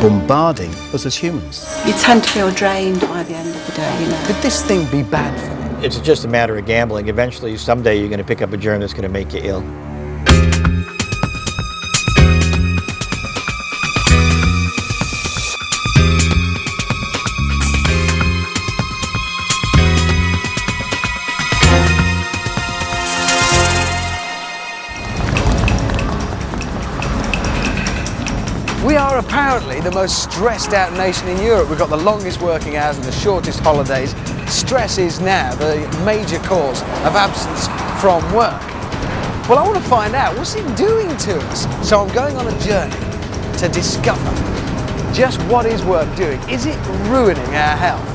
bombarding us as humans. You tend to feel drained by the end of the day, you know. Could this thing be bad for you? It's just a matter of gambling. Eventually, someday, you're going to pick up a germ that's going to make you ill. We are apparently the most stressed out nation in Europe. We've got the longest working hours and the shortest holidays. Stress is now the major cause of absence from work. Well, I want to find out, what's it doing to us? So I'm going on a journey to discover just what is work doing. Is it ruining our health?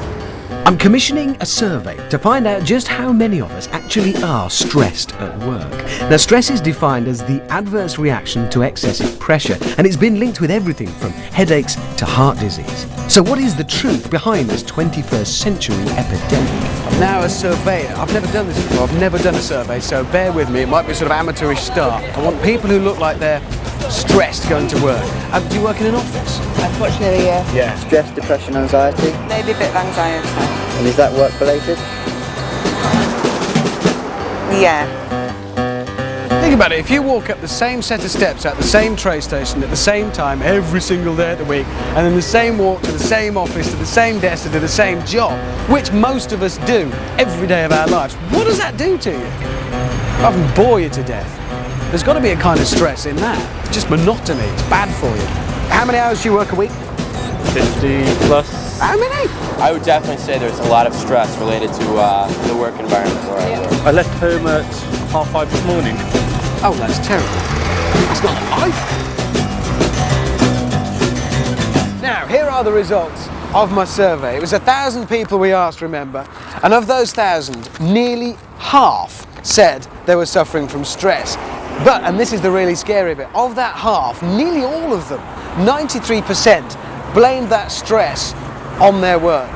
I'm commissioning a survey to find out just how many of us actually are stressed at work. Now, stress is defined as the adverse reaction to excessive pressure, and it's been linked with everything from headaches to heart disease. So what is the truth behind this 21st century epidemic? I'm now a surveyor. I've never done this before. I've never done a survey, so bear with me. It might be a sort of amateurish start. I want people who look like they're stressed going to work. Do you work in an office? Unfortunately, yeah. Yeah. Stress, depression, anxiety. Maybe a bit of anxiety. And is that work related? Yeah. Think about it, if you walk up the same set of steps at the same train station at the same time every single day of the week, and then the same walk to the same office, to the same desk, to do the same job, which most of us do every day of our lives, what does that do to you? Rather than bore you to death. There's got to be a kind of stress in that. It's just monotony, it's bad for you. How many hours do you work a week? 50 plus. How many? I would definitely say there's a lot of stress related to the work environment where I work. I left home at 5:30 this morning. Oh, that's terrible. It's not life. Now, here are the results of my survey. It was 1,000 people we asked, remember, and of those 1,000, nearly half said they were suffering from stress. But, and this is the really scary bit, of that half, nearly all of them, 93%, blamed that stress on their work.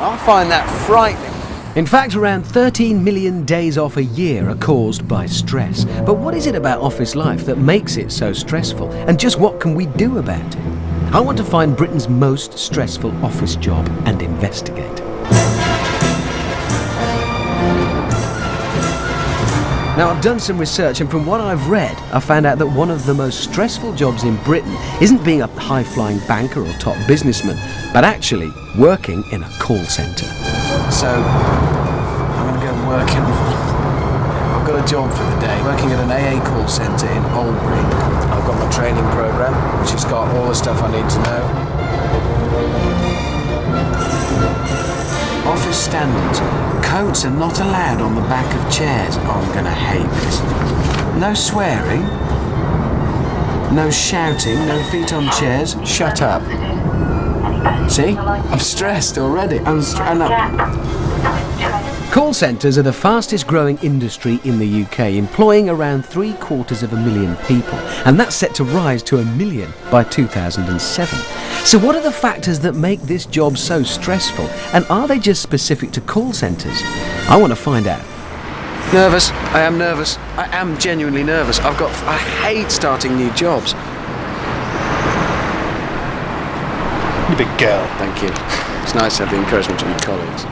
I find that frightening. In fact, around 13 million days off a year are caused by stress. But what is it about office life that makes it so stressful? And just what can we do about it? I want to find Britain's most stressful office job and investigate. Now, I've done some research, and from what I've read, I found out that one of the most stressful jobs in Britain isn't being a high-flying banker or top businessman, but actually working in a call centre. So, I'm going to go and work in... I've got a job for the day, working at an AA call centre in Oldbury. I've got my training programme, which has got all the stuff I need to know. Office standards. Coats are not allowed on the back of chairs. Oh, I'm going to hate this. No swearing. No shouting. No feet on chairs. Shut up. See? I'm stressed already. Call centres are the fastest growing industry in the UK, employing around 750,000 people, and that's set to rise to 1 million by 2007. So what are the factors that make this job so stressful, and are they just specific to call centres? I want to find out. Nervous. I am nervous. I am genuinely nervous. I hate starting new jobs. You big girl. Thank you. It's nice to have the encouragement of your colleagues.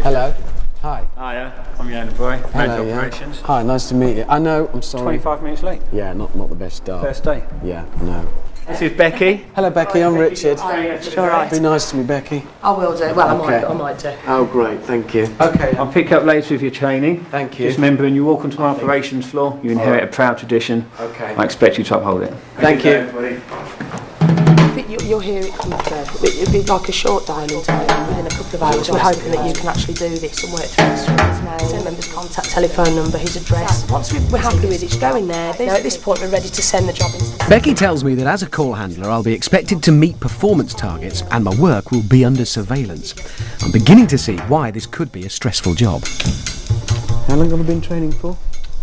Hello. Hi. Hiya, I'm Ian Boy, Hello, Major Operations. Hi, nice to meet you. I know, I'm sorry. 25 minutes late. Yeah, not the best start. First day. Yeah, no. This is Becky. Hello, Becky. I'm Richard. It's all right. Be nice to me, Becky. I will do. Well, Okay. I might do. Oh, great. Thank you. Okay. I'll pick up later with your training. Thank you. Just remember, when you walk onto my operations floor, you inherit a proud tradition. Okay. I expect you to uphold it. Thank you. Everybody. I think you'll hear it come through. It'll be like a short dialing time within a couple of hours. We're hoping that you can actually do this and work through his name, send member's contact telephone number, his address. Once we're happy with it, just go in there. Now, at this point, we're ready to send the job into the... Becky tells me that as a call handler, I'll be expected to meet performance targets and my work will be under surveillance. I'm beginning to see why this could be a stressful job. How long have you been training for?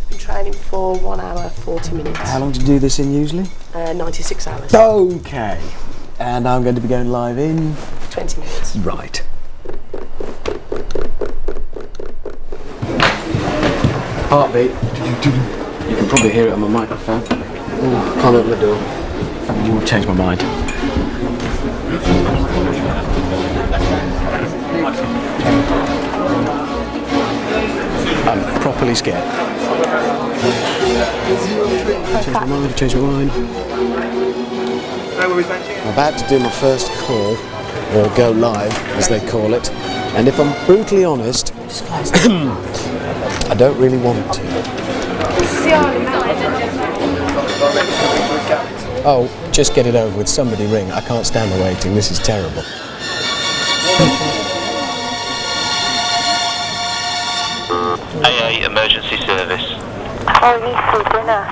Been training for 1 hour, 40 minutes. How long do you do this in usually? 96 hours. Okay. And I'm going to be going live in... 20 minutes. Right. Heartbeat. You can probably hear it on my microphone. Can't open the door. You've changed my mind. I'm properly scared. Change my mind. I'm about to do my first call, or go live, as they call it. And if I'm brutally honest, I don't really want to. Oh, just get it over with. Somebody ring. I can't stand the waiting. This is terrible. AA Emergency Service.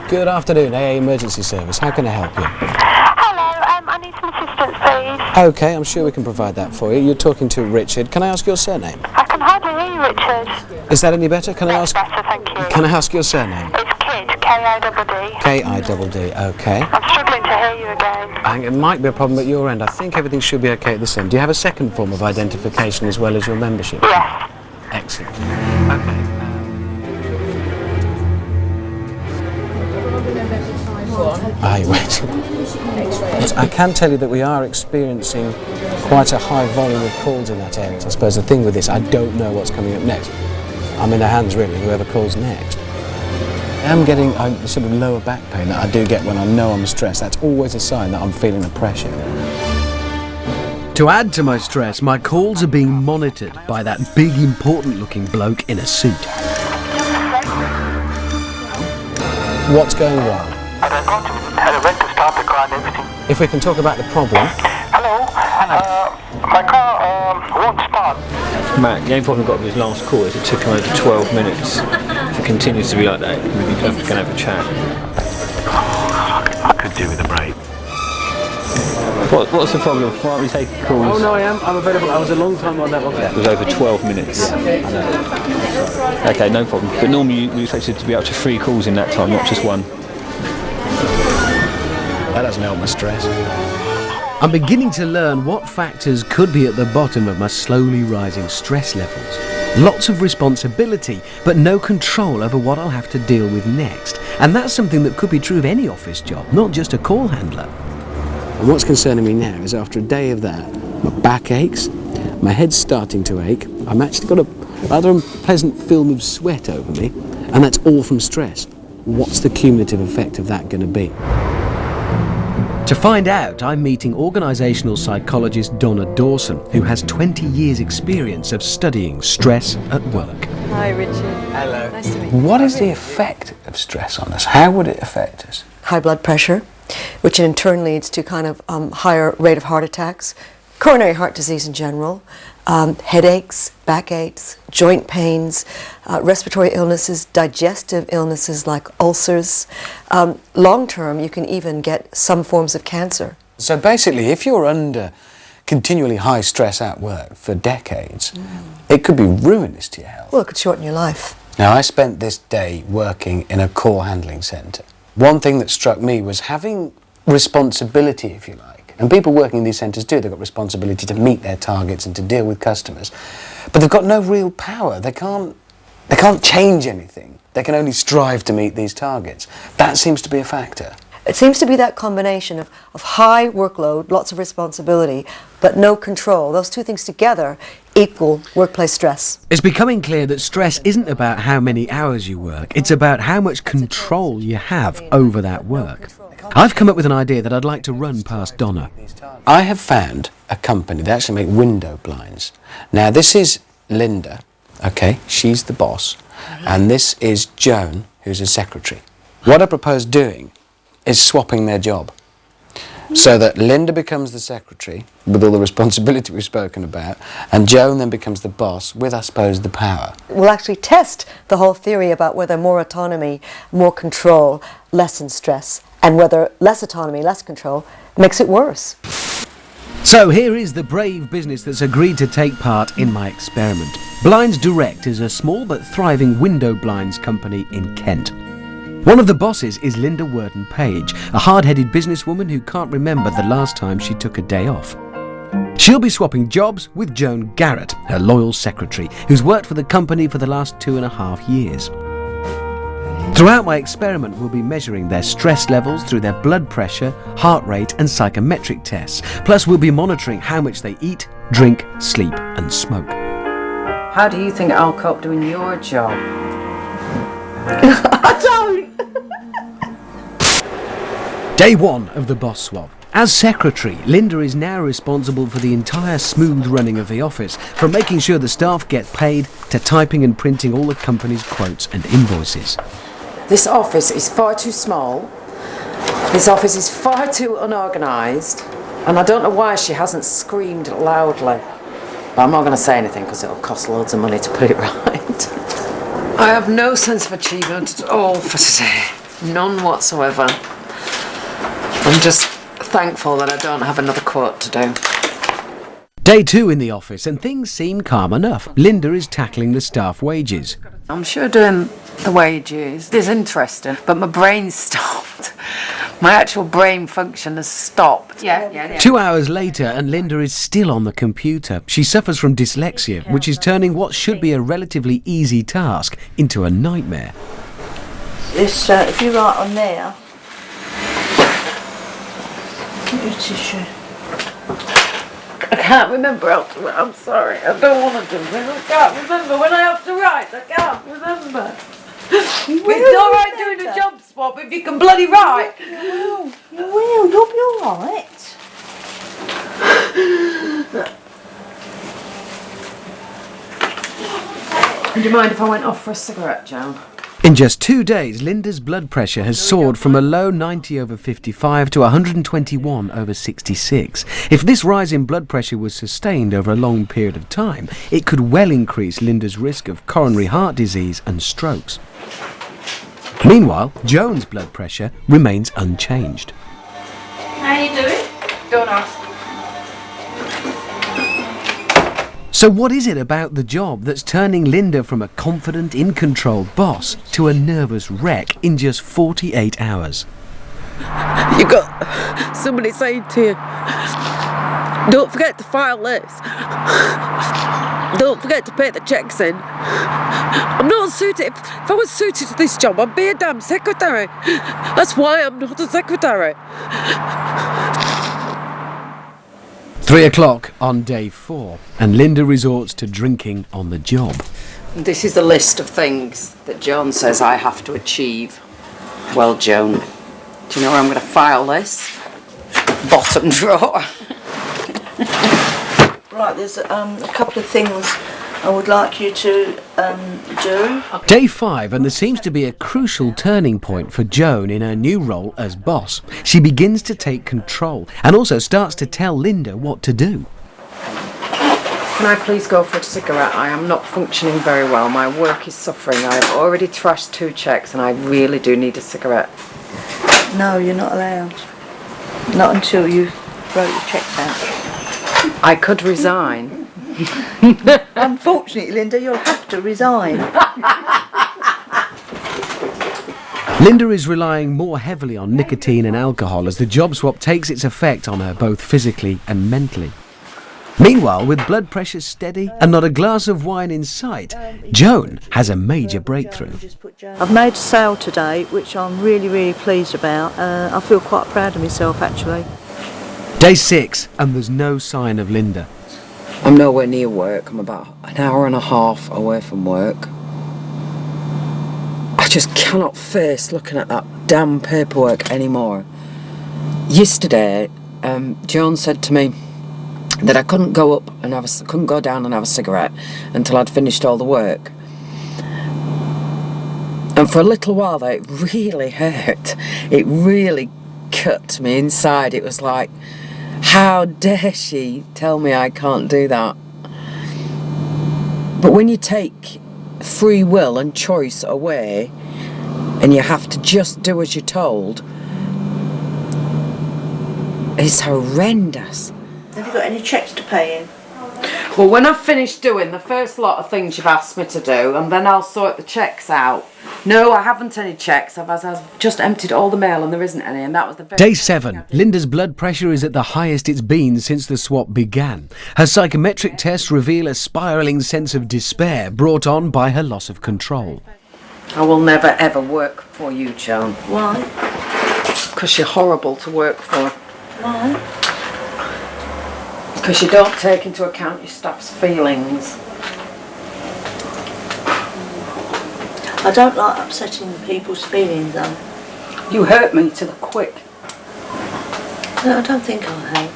Good afternoon, AA Emergency Service. How can I help you? Hello, I need some assistance, please. Okay, I'm sure we can provide that for you. You're talking to Richard. Can I ask your surname? I can hardly hear you, Richard. Is that any better? Can I ask? Better, thank you. Can I ask your surname? It's Kid, K-I-D-D. K-I-D-D. Okay. I'm struggling to hear you again. I think it might be a problem at your end. I think everything should be okay at this end. Do you have a second form of identification as well as your membership? Yes. Excellent. Okay. Wait. Yes, I can tell you that we are experiencing quite a high volume of calls in that area. I suppose the thing with this, I don't know what's coming up next. I'm in the hands, really, whoever calls next. I am getting a sort of lower back pain that I do get when I know I'm stressed. That's always a sign that I'm feeling the pressure. To add to my stress, my calls are being monitored by that big, important-looking bloke in a suit. What's going wrong? I don't know. Had a rental start the car and everything. If we can talk about the problem. Hello. My car won't start. Matt, the only problem we've got with his last call is it took him over 12 minutes. If it continues to be like that, we're going to have a chat. I could do with a break. What's the problem? Why aren't we taking calls? Oh no, I am. I'm available. I was a long time on that one. It was over 12 minutes. Okay, no problem. But normally we expected to be up to 3 calls in that time, not just 1. That doesn't help my stress. I'm beginning to learn what factors could be at the bottom of my slowly rising stress levels. Lots of responsibility, but no control over what I'll have to deal with next. And that's something that could be true of any office job, not just a call handler. And what's concerning me now is after a day of that, my back aches, my head's starting to ache, I've actually got a rather unpleasant film of sweat over me, and that's all from stress. What's the cumulative effect of that going to be? To find out, I'm meeting organisational psychologist Donna Dawson, who has 20 years' experience of studying stress at work. Hi, Richard. Hello. Nice to meet you. What is the effect of stress on us? How would it affect us? High blood pressure, which in turn leads to kind of higher rate of heart attacks, coronary heart disease in general, headaches, backaches, joint pains, respiratory illnesses, digestive illnesses like ulcers. Long term, you can even get some forms of cancer. So basically, if you're under continually high stress at work for decades, it could be ruinous to your health. Well, it could shorten your life. Now, I spent this day working in a call handling centre. One thing that struck me was having responsibility, if you like. And people working in these centres do. They've got responsibility to meet their targets and to deal with customers. But they've got no real power. They can't change anything. They can only strive to meet these targets. That seems to be a factor. It seems to be that combination of high workload, lots of responsibility, but no control. Those two things together equal workplace stress. It's becoming clear that stress isn't about how many hours you work, it's about how much control you have over that work. I've come up with an idea that I'd like to run past Donna. I have found a company that actually make window blinds. Now, this is Linda, okay, she's the boss, and this is Joan, who's a secretary. What I propose doing is swapping their job, so that Linda becomes the secretary with all the responsibility we've spoken about, and Joan then becomes the boss with, I suppose, the power. We'll actually test the whole theory about whether more autonomy, more control lessens stress, and whether less autonomy, less control makes it worse. So here is the brave business that's agreed to take part in my experiment. Blinds Direct is a small but thriving window blinds company in Kent. One of the bosses is Linda Worden Page, a hard-headed businesswoman who can't remember the last time she took a day off. She'll be swapping jobs with Joan Garrett, her loyal secretary, who's worked for the company for the last 2.5 years. Throughout my experiment, we'll be measuring their stress levels through their blood pressure, heart rate and psychometric tests. Plus, we'll be monitoring how much they eat, drink, sleep and smoke. How do you think I'll cope doing your job? I don't! Day 1 of the boss swap. As secretary, Linda is now responsible for the entire smooth running of the office, from making sure the staff get paid to typing and printing all the company's quotes and invoices. This office is far too small. This office is far too unorganised. And I don't know why she hasn't screamed loudly. But I'm not going to say anything because it'll cost loads of money to put it right. I have no sense of achievement at all for today. None whatsoever. I'm just thankful that I don't have another quote to do. Day 2 in the office, and things seem calm enough. Linda is tackling the staff wages. I'm sure doing the wages is interesting, but my brain's stopped. My actual brain function has stopped. Yeah. 2 hours later, and Linda is still on the computer. She suffers from dyslexia, which is turning what should be a relatively easy task into a nightmare. This, if you write on there, your tissue. I can't remember how to write. I'm sorry. I don't want to do this. I can't remember when I have to write. I can't remember. It's all right doing a job swap if you can bloody write. You will. You'll be all right. Would you mind if I went off for a cigarette, Joan? In just 2 days, Linda's blood pressure has soared from a low 90/55 to 121/66. If this rise in blood pressure was sustained over a long period of time, it could well increase Linda's risk of coronary heart disease and strokes. Meanwhile, Joan's blood pressure remains unchanged. How you doing? Don't ask. So what is it about the job that's turning Linda from a confident, in-control boss to a nervous wreck in just 48 hours? You got somebody saying to you, don't forget to file this. Don't forget to pay the checks in. I'm not suited. If I was suited to this job, I'd be a damn secretary. That's why I'm not a secretary. 3 o'clock on day 4, and Linda resorts to drinking on the job. This is the list of things that Joan says I have to achieve. Well, Joan, do you know where I'm going to file this? Bottom drawer. Right, there's a couple of things I would like you to do. Day 5, and there seems to be a crucial turning point for Joan in her new role as boss. She begins to take control and also starts to tell Linda what to do. Can I please go for a cigarette? I am not functioning very well. My work is suffering. I have already trashed 2 checks and I really do need a cigarette. No, you're not allowed. Not until you wrote your checks out. I could resign. Unfortunately, Linda, you'll have to resign. Linda is relying more heavily on nicotine and alcohol as the job swap takes its effect on her both physically and mentally. Meanwhile, with blood pressure steady and not a glass of wine in sight, Joan has a major breakthrough. I've made a sale today, which I'm really, really pleased about. I feel quite proud of myself, actually. Day 6, and there's no sign of Linda. I'm nowhere near work. I'm about an hour and a half away from work. I just cannot face looking at that damn paperwork anymore. Yesterday, Joan said to me that I couldn't go down and have a cigarette until I'd finished all the work. And for a little while there, it really hurt. It really cut me inside. It was like, how dare she tell me I can't do that? But when you take free will and choice away and you have to just do as you're told, it's horrendous. Have you got any checks to pay in? Well, when I've finished doing the first lot of things you've asked me to do, and then I'll sort the checks out. No, I haven't any checks. I've just emptied all the mail and there isn't any, and that was the very... Day 7. Linda's blood pressure is at the highest it's been since the swap began. Her psychometric tests reveal a spiralling sense of despair brought on by her loss of control. I will never ever work for you, Joan. Why? Because you're horrible to work for. Why? Because you don't take into account your staff's feelings. I don't like upsetting people's feelings, though. You hurt me to the quick. No, I don't think I have.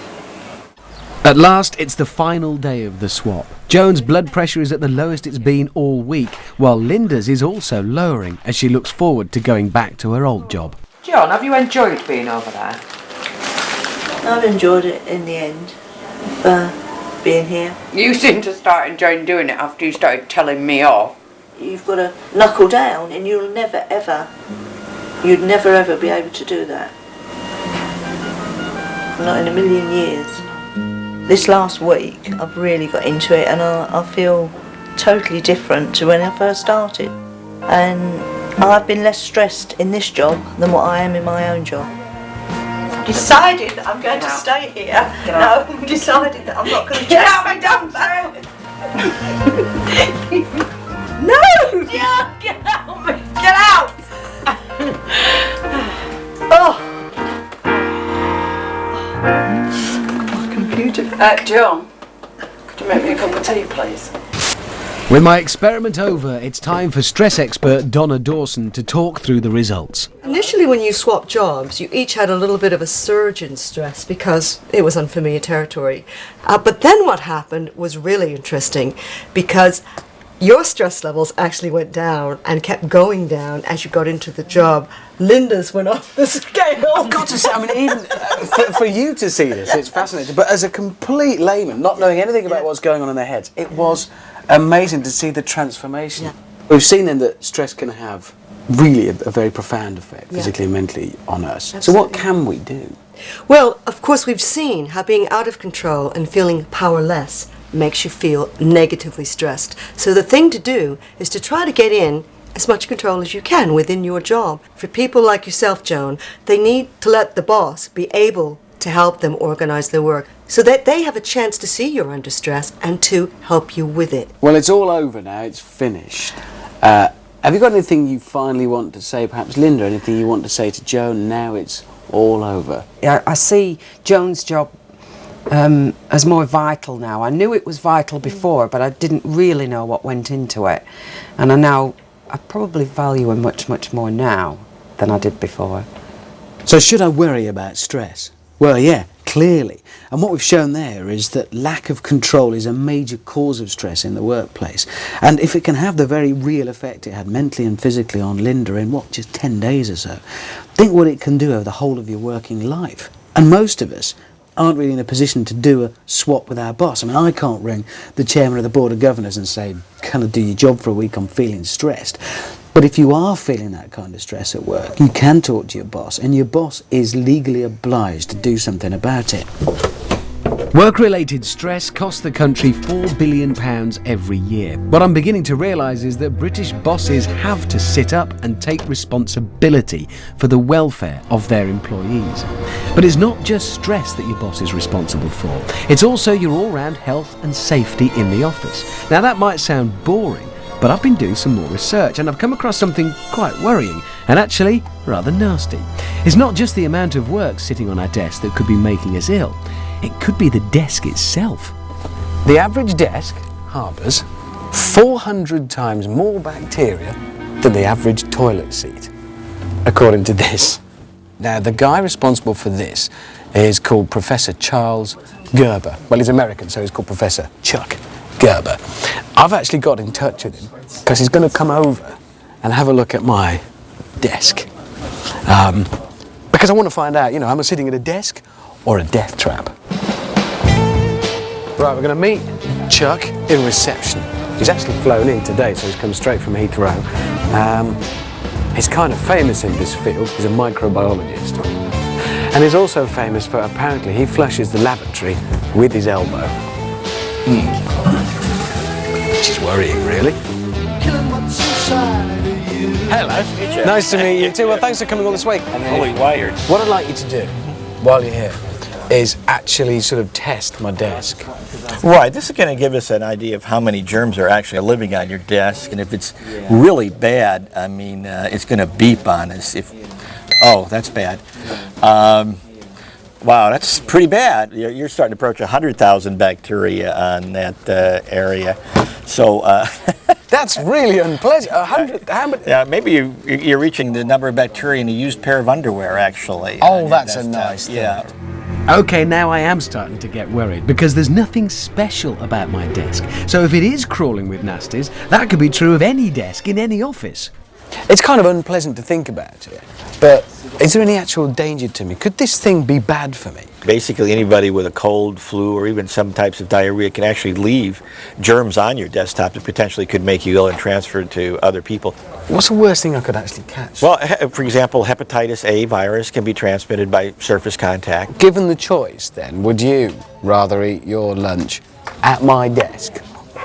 At last, it's the final day of the swap. Joan's blood pressure is at the lowest it's been all week, while Linda's is also lowering as she looks forward to going back to her old job. Joan, have you enjoyed being over there? I've enjoyed it in the end, being here. You seem to start enjoying doing it after you started telling me off. You've got to knuckle down, and you'd never ever be able to do that. Not in a million years. This last week, I've really got into it, and I feel totally different to when I first started. And I've been less stressed in this job than what I am in my own job. I've decided that I'm going to stay here. No, I've decided that I'm not going to get out of my damn bed. No! Yeah, get out! Get out! Oh! Joan, could you make me a cup of tea, please? With my experiment over, it's time for stress expert Donna Dawson to talk through the results. Initially, when you swapped jobs, you each had a little bit of a surge in stress because it was unfamiliar territory. But then what happened was really interesting because your stress levels actually went down and kept going down as you got into the job. Linda's went off the scale. I've got to say, I mean, even for you to see this, it's fascinating. But as a complete layman, not knowing anything about what's going on in their heads, it was amazing to see the transformation. Yeah. We've seen then that stress can have really a very profound effect, physically and mentally, on us. Absolutely. So what can we do? Well, of course, we've seen how being out of control and feeling powerless makes you feel negatively stressed. So the thing to do is to try to get in as much control as you can within your job. For people like yourself, Joan, they need to let the boss be able to help them organise their work so that they have a chance to see you're under stress and to help you with it. Well, it's all over now. It's finished. Have you got anything you finally want to say, perhaps, Linda? Anything you want to say to Joan? Now it's all over. I see Joan's job as more vital now. I knew it was vital before, but I didn't really know what went into it. And I probably value her much, much more now than I did before. So should I worry about stress? Well, yeah, clearly. And what we've shown there is that lack of control is a major cause of stress in the workplace. And if it can have the very real effect it had mentally and physically on Linda in, just 10 days or so, think what it can do over the whole of your working life. And most of us aren't really in a position to do a swap with our boss. I mean, I can't ring the chairman of the Board of Governors and say, can I do your job for a week? I'm feeling stressed. But if you are feeling that kind of stress at work, you can talk to your boss, and your boss is legally obliged to do something about it. Work-related stress costs the country £4 billion every year. What I'm beginning to realise is that British bosses have to sit up and take responsibility for the welfare of their employees. But it's not just stress that your boss is responsible for. It's also your all-round health and safety in the office. Now that might sound boring, but I've been doing some more research and I've come across something quite worrying and actually rather nasty. It's not just the amount of work sitting on our desk that could be making us ill. It could be the desk itself. The average desk harbours 400 times more bacteria than the average toilet seat, according to this. Now, the guy responsible for this is called Professor Charles Gerber. Well, he's American, so he's called Professor Chuck Gerber. I've actually got in touch with him because he's going to come over and have a look at my desk. Because I want to find out, am I sitting at a desk or a death trap? Right, we're going to meet Chuck in reception. He's actually flown in today, so he's come straight from Heathrow. He's kind of famous in this field. He's a microbiologist. And he's also famous for, apparently, he flushes the lavatory with his elbow. Which is worrying, really. Hello. Nice to meet you too. Well, thanks for coming all this way. I'm fully wired. What I'd like you to do while you're here is actually sort of test my desk. Right, this is going to give us an idea of how many germs are actually living on your desk, and if it's really bad, I mean, it's going to beep on us. Oh, that's bad. Wow, that's pretty bad. You're starting to approach 100,000 bacteria on that area. So that's really unpleasant. 100. How many? Yeah, maybe you're reaching the number of bacteria in a used pair of underwear, actually. Oh, that's a nice thing. Yeah. Okay, now I am starting to get worried because there's nothing special about my desk. So if it is crawling with nasties, that could be true of any desk in any office. It's kind of unpleasant to think about it, but is there any actual danger to me? Could this thing be bad for me? Basically, anybody with a cold, flu, or even some types of diarrhea can actually leave germs on your desktop that potentially could make you ill and transfer it to other people. What's the worst thing I could actually catch? Well, for example, hepatitis A virus can be transmitted by surface contact. Given the choice, then, would you rather eat your lunch at my desk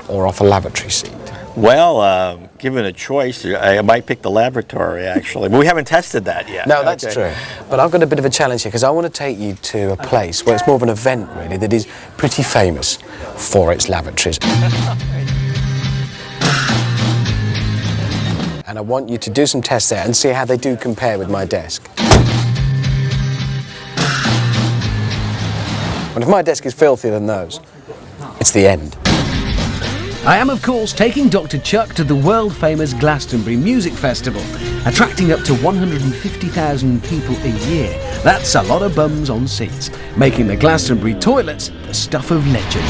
or off a lavatory seat? Well, given a choice, I might pick the laboratory, actually. But we haven't tested that yet. No, that's true. But I've got a bit of a challenge here because I want to take you to a place where it's more of an event, really, that is pretty famous for its lavatories. And I want you to do some tests there and see how they do compare with my desk. And if my desk is filthier than those, it's the end. I am, of course, taking Dr. Chuck to the world-famous Glastonbury Music Festival, attracting up to 150,000 people a year. That's a lot of bums on seats, making the Glastonbury toilets the stuff of legend.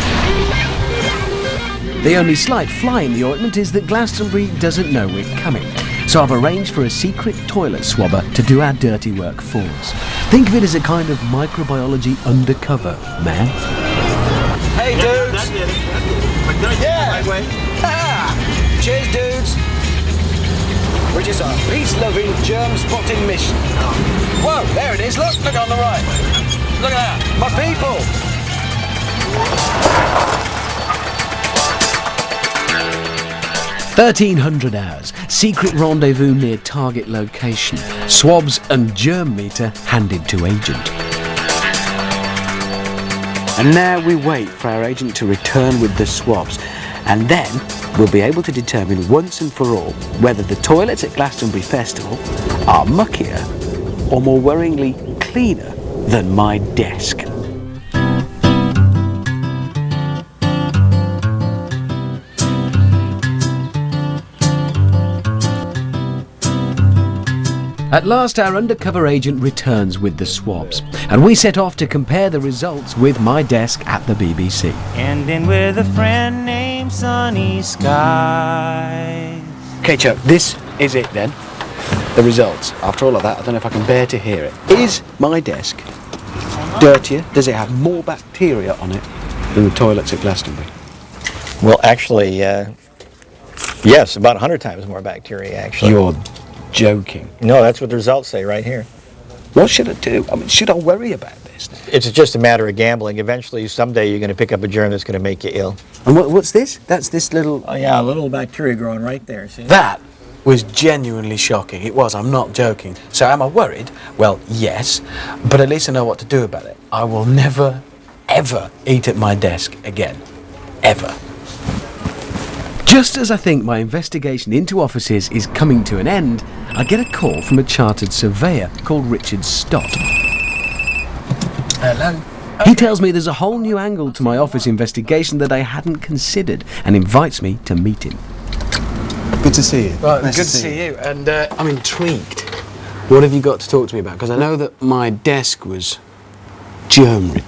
The only slight fly in the ointment is that Glastonbury doesn't know we're coming, so I've arranged for a secret toilet swabber to do our dirty work for us. Think of it as a kind of microbiology undercover, man. Hey, dudes! Yeah! Cheers, dudes! Which is our peace-loving, germ-spotting mission. Whoa, there it is, look on the right. Look at that, my people! 1300 hours, secret rendezvous near target location, swabs and germ meter handed to agent. And now we wait for our agent to return with the swabs, and then we'll be able to determine once and for all whether the toilets at Glastonbury Festival are muckier or more worryingly cleaner than my desk. At last, our undercover agent returns with the swabs, and we set off to compare the results with my desk at the BBC. Ending with a friend named Sunny Skies. Okay, Chuck, this is it then. The results. After all of that, I don't know if I can bear to hear it. Is my desk dirtier? Does it have more bacteria on it than the toilets at Glastonbury? Well, actually, yes, about 100 times more bacteria, actually. You're joking. No, that's what the results say right here. What should I do? I mean, should I worry about this now? It's just a matter of gambling. Eventually, someday, you're going to pick up a germ that's going to make you ill. And what's this? That's this little... Oh, yeah, a little bacteria growing right there, see? That was genuinely shocking. It was, I'm not joking. So am I worried? Well, yes, but at least I know what to do about it. I will never, ever eat at my desk again. Ever. Just as I think my investigation into offices is coming to an end, I get a call from a chartered surveyor called Richard Stott. Hello. He tells me there's a whole new angle to my office investigation that I hadn't considered and invites me to meet him. Good to see you. Right, nice good to see you. And I'm intrigued. What have you got to talk to me about? Because I know that my desk was germ-ridden.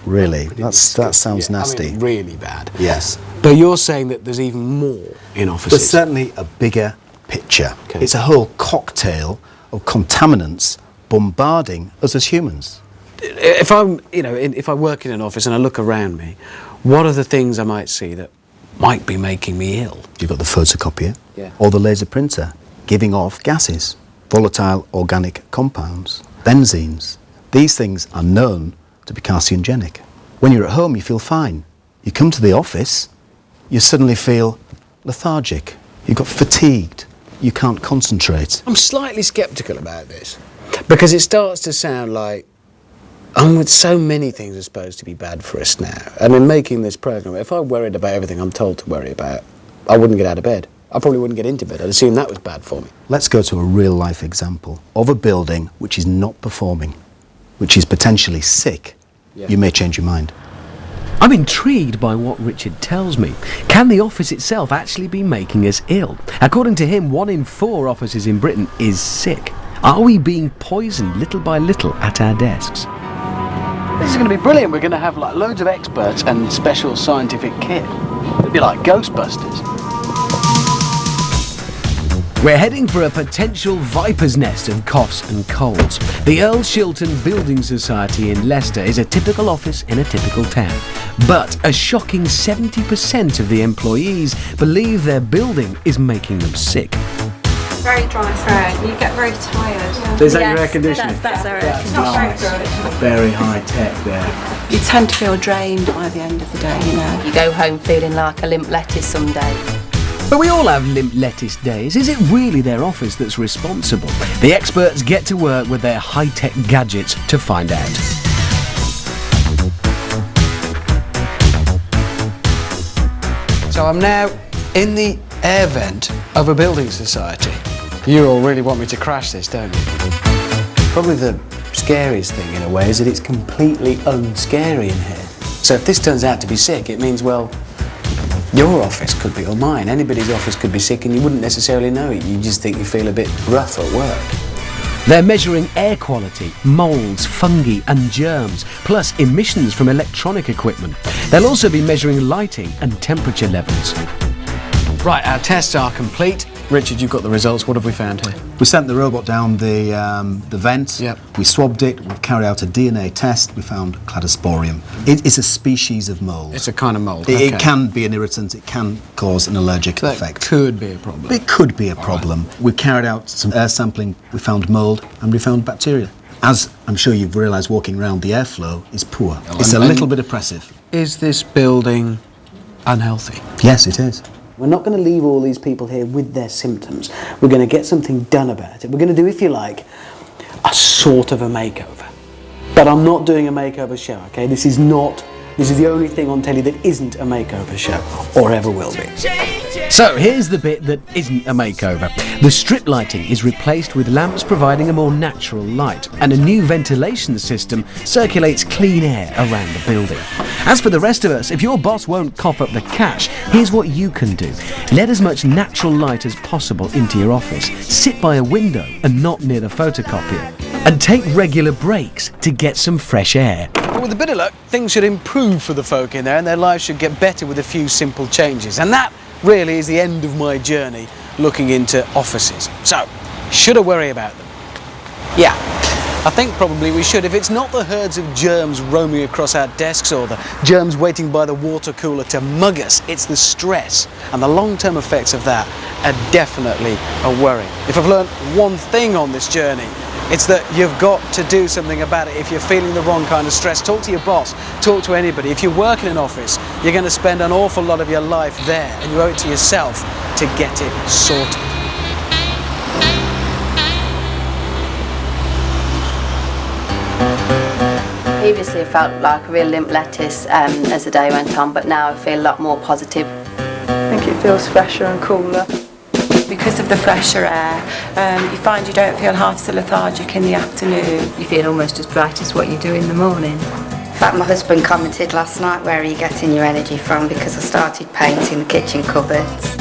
Really? That sounds nasty. I mean, really bad. Yes. But you're saying that there's even more in offices? There's certainly a bigger picture. Okay. It's a whole cocktail of contaminants bombarding us as humans. If I'm, if I work in an office and I look around me, what are the things I might see that might be making me ill? You've got the photocopier, yeah, or the laser printer, giving off gases, volatile organic compounds, benzenes. These things are known to be carcinogenic. When you're at home, you feel fine. You come to the office, you suddenly feel lethargic. You got fatigued. You can't concentrate. I'm slightly sceptical about this because it starts to sound like And with so many things are supposed to be bad for us now, and in making this programme, if I worried about everything I'm told to worry about, I wouldn't get out of bed. I probably wouldn't get into bed. I'd assume that was bad for me. Let's go to a real-life example of a building which is not performing, which is potentially sick. Yeah. You may change your mind. I'm intrigued by what Richard tells me. Can the office itself actually be making us ill? According to him, 1 in 4 offices in Britain is sick. Are we being poisoned little by little at our desks? This is going to be brilliant. We're going to have like loads of experts and special scientific kit. It'd be like Ghostbusters. We're heading for a potential viper's nest of coughs and colds. The Earl Shilton Building Society in Leicester is a typical office in a typical town. But a shocking 70% of the employees believe their building is making them sick. Very dry throat. You get very tired. Is that your air conditioning? That's our air conditioning. Very high tech there. You tend to feel drained by the end of the day, you know. You go home feeling like a limp lettuce some days. But we all have limp lettuce days. Is it really their office that's responsible? The experts get to work with their high-tech gadgets to find out. So I'm now in the air vent of a building society. You all really want me to crash this, don't you? Probably the scariest thing in a way is that it's completely unscary in here. So if this turns out to be sick, it means, well, your office could be, or mine, anybody's office could be sick and you wouldn't necessarily know it. You just think you feel a bit rough at work. They're measuring air quality, moulds, fungi and germs, plus emissions from electronic equipment. They'll also be measuring lighting and temperature levels. Right, our tests are complete. Richard, you've got the results. What have we found here? We sent the robot down the vent. Yep. We swabbed it. We've carried out a DNA test. We found cladosporium. It is a species of mould. It's a kind of mould. It can be an irritant. It can cause an allergic effect. Could be a problem. It could be a problem. We carried out some air sampling. We found mould and we found bacteria. As I'm sure you've realised, walking around, the airflow is poor. It's a little bit oppressive. Is this building unhealthy? Yes, it is. We're not going to leave all these people here with their symptoms. We're going to get something done about it. We're going to do, if you like, a sort of a makeover. But I'm not doing a makeover show, okay? This is the only thing on telly that isn't a makeover show, or ever will be. So here's the bit that isn't a makeover. The strip lighting is replaced with lamps providing a more natural light, and a new ventilation system circulates clean air around the building. As for the rest of us, if your boss won't cough up the cash, here's what you can do. Let as much natural light as possible into your office. Sit by a window and not near the photocopier. And take regular breaks to get some fresh air. But with a bit of luck, things should improve for the folk in there and their lives should get better with a few simple changes. And that really is the end of my journey looking into offices. So, should I worry about them? Yeah, I think probably we should. If it's not the herds of germs roaming across our desks or the germs waiting by the water cooler to mug us, it's the stress and the long-term effects of that are definitely a worry. If I've learned one thing on this journey, it's that you've got to do something about it. If you're feeling the wrong kind of stress, talk to your boss, talk to anybody. If you work in an office, you're going to spend an awful lot of your life there, and you owe it to yourself to get it sorted. Previously I felt like a real limp lettuce as the day went on, but now I feel a lot more positive. I think it feels fresher and cooler. Because of the fresher air, you find you don't feel half so lethargic in the afternoon. You feel almost as bright as what you do in the morning. In fact, my husband commented last night, where are you getting your energy from? Because I started painting the kitchen cupboards.